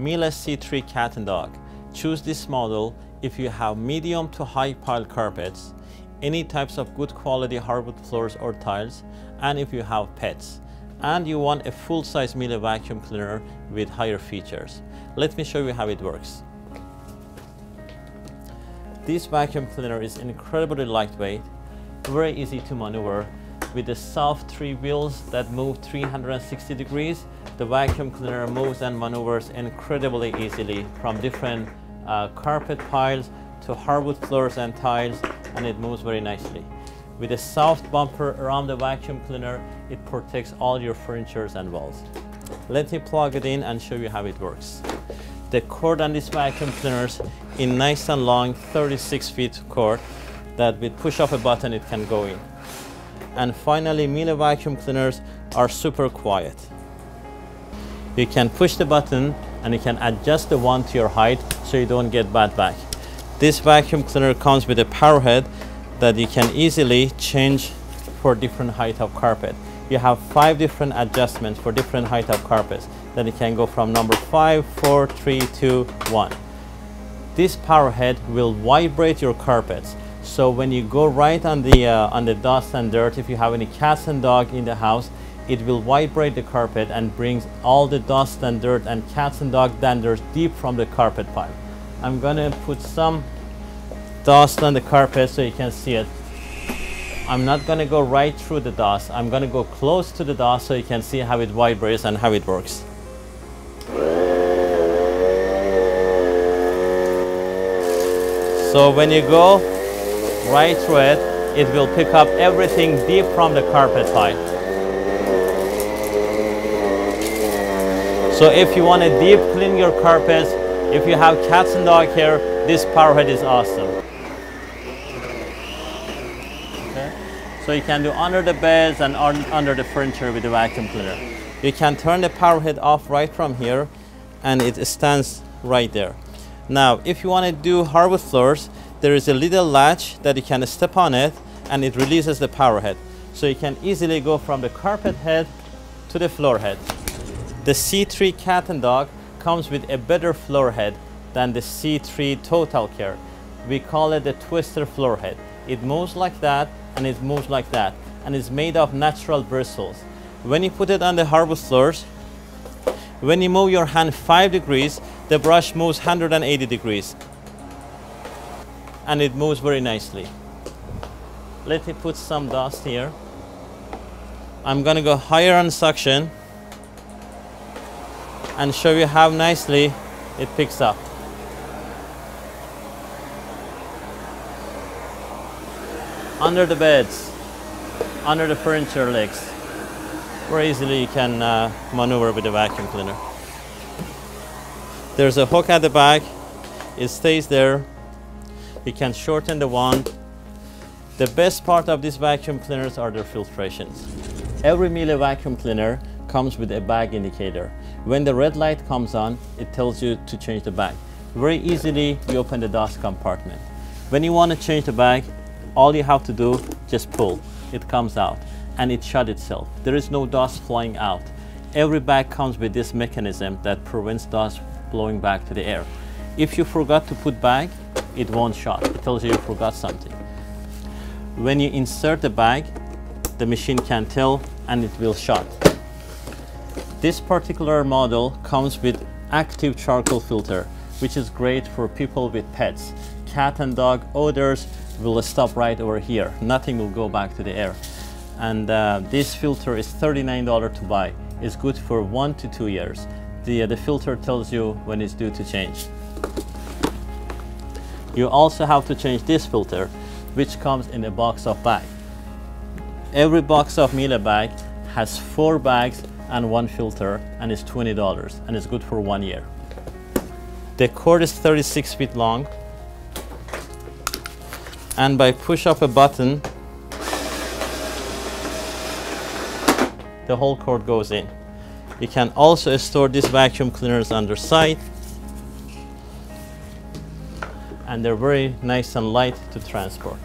Miele C3 Cat and Dog. Choose this model if you have medium to high pile carpets, any types of good quality hardwood floors or tiles, and if you have pets. And you want a full-size Miele vacuum cleaner with higher features. Let me show you how it works. This vacuum cleaner is incredibly lightweight, very easy to maneuver. With the soft 3 wheels that move 360 degrees, the vacuum cleaner moves and maneuvers incredibly easily from different carpet piles to hardwood floors and tiles, and it moves very nicely. With a soft bumper around the vacuum cleaner, it protects all your furniture and walls. Let me plug it in and show you how it works. The cord on this vacuum cleaner is in nice and long 36 feet cord that with push of a button it can go in. And finally, Miele vacuum cleaners are super quiet. You can push the button and you can adjust the wand to your height so you don't get bad back. This vacuum cleaner comes with a power head that you can easily change for different height of carpet. You have 5 different adjustments for different height of carpets. Then you can go from number 5, 4, 3, 2, 1. This power head will vibrate your carpets. So when you go right on the dust and dirt, if you have any cats and dogs in the house, it will vibrate the carpet and brings all the dust and dirt and cats and dog danders deep from the carpet pipe. I'm gonna put some dust on the carpet so you can see it. I'm not gonna go right through the dust. I'm gonna go close to the dust so you can see how it vibrates and how it works. So when you go right through it, it will pick up everything deep from the carpet pipe. So if you want to deep clean your carpets, if you have cats and dog here, this power head is awesome. Okay. So you can do under the beds and under the furniture with the vacuum cleaner. You can turn the power head off right from here and it stands right there. Now, if you want to do hardwood floors, there is a little latch that you can step on it and it releases the power head. So you can easily go from the carpet head to the floor head. The C3 Cat and Dog comes with a better floor head than the C3 Total Care. We call it the twister floor head. It moves like that and it moves like that, and it's made of natural bristles. When you put it on the hardwood floors, when you move your hand 5 degrees, the brush moves 180 degrees. And it moves very nicely. Let me put some dust here. I'm gonna go higher on suction and show you how nicely it picks up. Under the beds, under the furniture legs, very easily you can maneuver with the vacuum cleaner. There's a hook at the back, it stays there. You can shorten the wand. The best part of these vacuum cleaners are their filtrations. Every Miele vacuum cleaner comes with a bag indicator. When the red light comes on, it tells you to change the bag. Very easily, you open the dust compartment. When you want to change the bag, all you have to do, just pull. It comes out and it shuts itself. There is no dust flying out. Every bag comes with this mechanism that prevents dust blowing back to the air. If you forgot to put bag, it won't shut. It tells you forgot something. When you insert the bag, the machine can tell and it will shut. This particular model comes with active charcoal filter, which is great for people with pets. Cat and dog odors will stop right over here. Nothing will go back to the air. And this filter is $39 to buy. It's good for 1 to 2 years. The filter tells you when it's due to change. You also have to change this filter, which comes in a box of bag. Every box of Miele bag has 4 bags and 1 filter, and it's $20, and it's good for 1 year. The cord is 36 feet long, and by push of a button, the whole cord goes in. You can also store these vacuum cleaners under side, and they're very nice and light to transport.